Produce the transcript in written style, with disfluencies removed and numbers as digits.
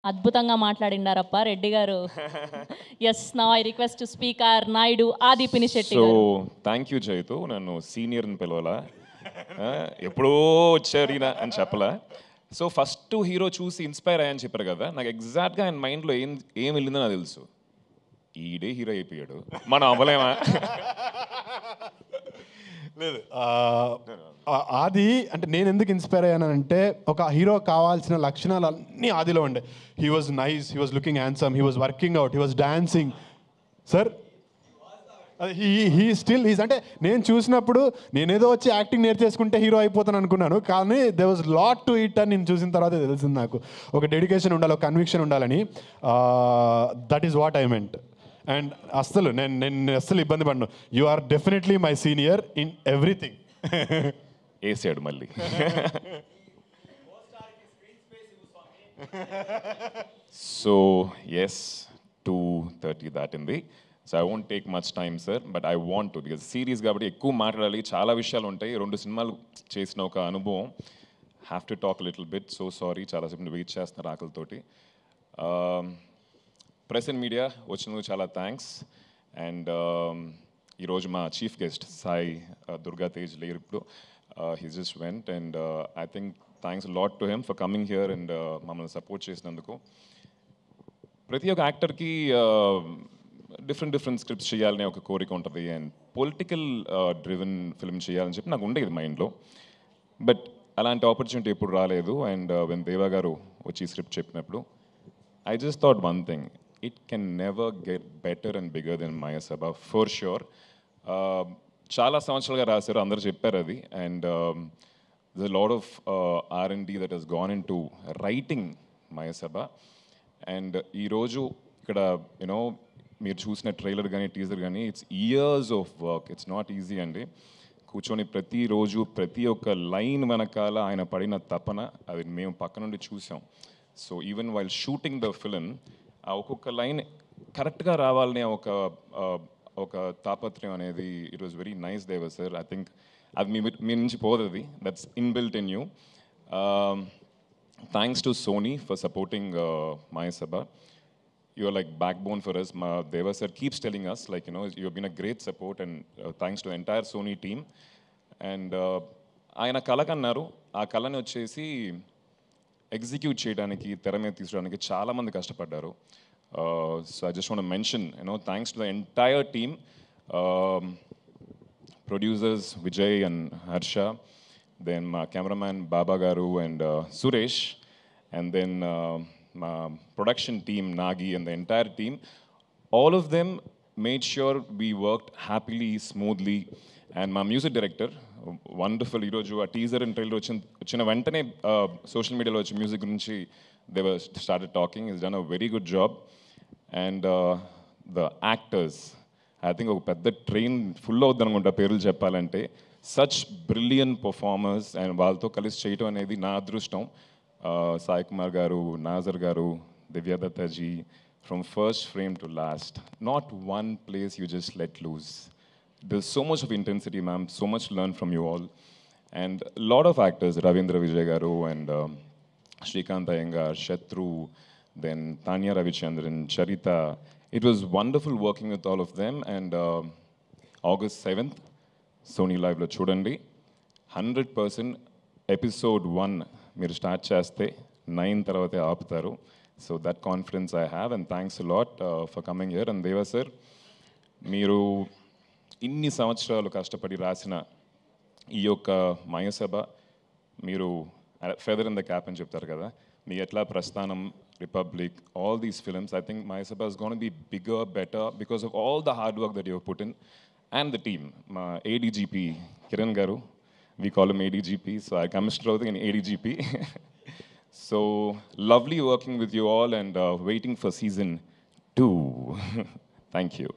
అద్భుతంగా మాట్లాడిండారప్ప రెడ్డి గారు. Yes, now I request speaker Naidu Aadi Pinisetty so గారు. థ్యాంక్ యూ చైతు, నన్ను సీనియర్ని పిలవాలా, ఎప్పుడో వచ్చారు ఈయన అని చెప్పలా. సో ఫస్ట్ హీరో చూసి ఇన్స్పైర్ అయ్యని చెప్పారు కదా, నాకు ఎగ్జాక్ట్గా ఆయన మైండ్లో ఏం ఏం వెళ్ళిందో నాకు తెలుసు. ఈడే హీరో అయిపోయాడు, మనం అవ్వలేమా? లేదు ఆది అంటే నేను ఎందుకు ఇన్స్పైర్ అయ్యానంటే, ఒక హీరో కావాల్సిన లక్షణాలు అన్నీ ఆదిలో ఉండే. He was nice, he was looking handsome, he was working out, he was dancing. Sir he's అంటే నేను చూసినప్పుడు నేనేదో వచ్చి యాక్టింగ్ నేర్చేసుకుంటే హీరో అయిపోతాను అనుకున్నాను, కానీ they was lot to it అని నేను చూసిన తర్వాత తెలిసింది నాకు. ఒక డెడికేషన్ ఉండాలి, ఒక కన్విక్షన్ ఉండాలని. That is what I meant. And అస్సలు నేను అస్సలు ఇబ్బంది పడను. You are definitely my senior in everything. వేసాడు మళ్ళీ. సో ఎస్, 2:30 దాటింది. So I won't take much time sir, but I want to, because series కాబట్టి ఎక్కువ మాట్లాడాలి, చాలా విషయాలు ఉంటాయి. 2 సినిమాలు చేసిన ఒక అనుభవం. Have to talk little bit. So sorry, చాలాసేపు వెయిట్ చేస్తున్నారు ఆకలితోటి. ప్రెస్ అండ్ మీడియా వచ్చినందుకు చాలా థ్యాంక్స్. అండ్ ఈరోజు మా చీఫ్ గెస్ట్ సాయి దుర్గా తేజ్ లేరు ఇప్పుడు, he just went. And I think thanks lot to him for coming here and మమ్మల్ని సపోర్ట్ చేసినందుకు. ప్రతి ఒక్క యాక్టర్కి డిఫరెంట్ స్క్రిప్ట్స్ చేయాలనే ఒక కోరిక ఉంటుంది, అండ్ పొలిటికల్ డ్రివెన్ ఫిల్మ్ చేయాలని చెప్పి నాకు ఉండేది మైండ్లో. బట్ అలాంటి ఆపర్చునిటీ ఎప్పుడు రాలేదు. అండ్ వెన్ దేవా గారు వచ్చి స్క్రిప్ట్ చెప్పినప్పుడు I just thought one thing, it can never get better and bigger than Maya Sabha, for sure. చాలా సంవత్సరాలుగా రాశారు, అందరూ చెప్పారు అది. And there's a lot of R&D that has gone into writing Maya Sabha. And ఈరోజు ఇక్కడ you know మీరు చూసిన ట్రైలర్ కానీ టీజర్ కానీ, it's years of work, it's not easy అండి. కూర్చొని ప్రతిరోజు ప్రతి ఒక్క లైన్ వెనకాల ఆయన పడిన తపన, అది మేము పక్క నుండి చూసాం. So even while shooting the film, ఆ ఒక్కొక్క లైన్ కరెక్ట్గా రావాలనే ఒక తాపత్రయం అనేది, ఇట్ వాజ్ వెరీ నైస్ దేవర్ సార్. ఐ థింక్ అది మీ నుంచి పోదది, that's inbuilt in you. Thanks to Sony for supporting Maya Sabha. You are like backbone for us. Deva sir keeps telling us, like, you know, you have been a great support, and thanks to the entire Sony team. And ఆయన కళ కన్నారు, ఆ కళని వచ్చేసి execute చేయడానికి, తెర మీద తీసుకురావడానికి చాలామంది కష్టపడ్డారు. So I just want mention, you know, thanks to the entire team, producers Vijay and Harsha, then మా కెమెరామ్యాన్ బాబా గారు అండ్ సురేష్, అండ్ దెన్ మా production team Nagi and the entire team. All of them made sure we worked happily, smoothly. And my music director, wonderful, ఈరోజు ఆ teaser and trailer వచ్చిన వెంటనే social మీడియాలో వచ్చి music గురించి they were started talking. He's done a very good job. And the actors, I think ఒక పెద్ద train full అవుద్ది అనుకుంటా పేర్లు చెప్పాలంటే. సచ్ బ్రిలియన్ పర్ఫార్మర్స్, అండ్ వాళ్ళతో కలిసి చేయటం అనేది నా అదృష్టం. సాయి కుమార్ గారు, నాజర్ గారు, దివ్యదత్తజీ, from first frame to last, not one place you just let loose. There's so much of intensity, ma'am, so much to learn from you all. And a lot of actors, Ravindra Vijay Garu and Shrikant Iyengar, Shatru, then Tanya Ravichandran, Charita. It was wonderful working with all of them. And August 7th, Sony Live lo chudandi. 100% episode 1 మీరు start చేస్తే 9 తర్వాతే ఆపుతారు. So that confidence I have, and thanks a lot for coming here. And Deva sir, మీరు ఇన్ని సంవత్సరాలు కష్టపడి రాసిన ఈ యొక్క Maya Sabha, మీరు ఫెదర్ ఇన్ ద క్యాప్ అని చెప్తారు కదా, మీ ఎట్లా ప్రస్థానం, republic, all these films, I think Maya Sabha is going to be bigger, better because of all the hard work that you have put in, and the team. మా ADGP Kiran గారు, we call him ADGP, so I commissioner అవుతుంది in ADGP. So lovely working with you all, and waiting for season 2. Thank you.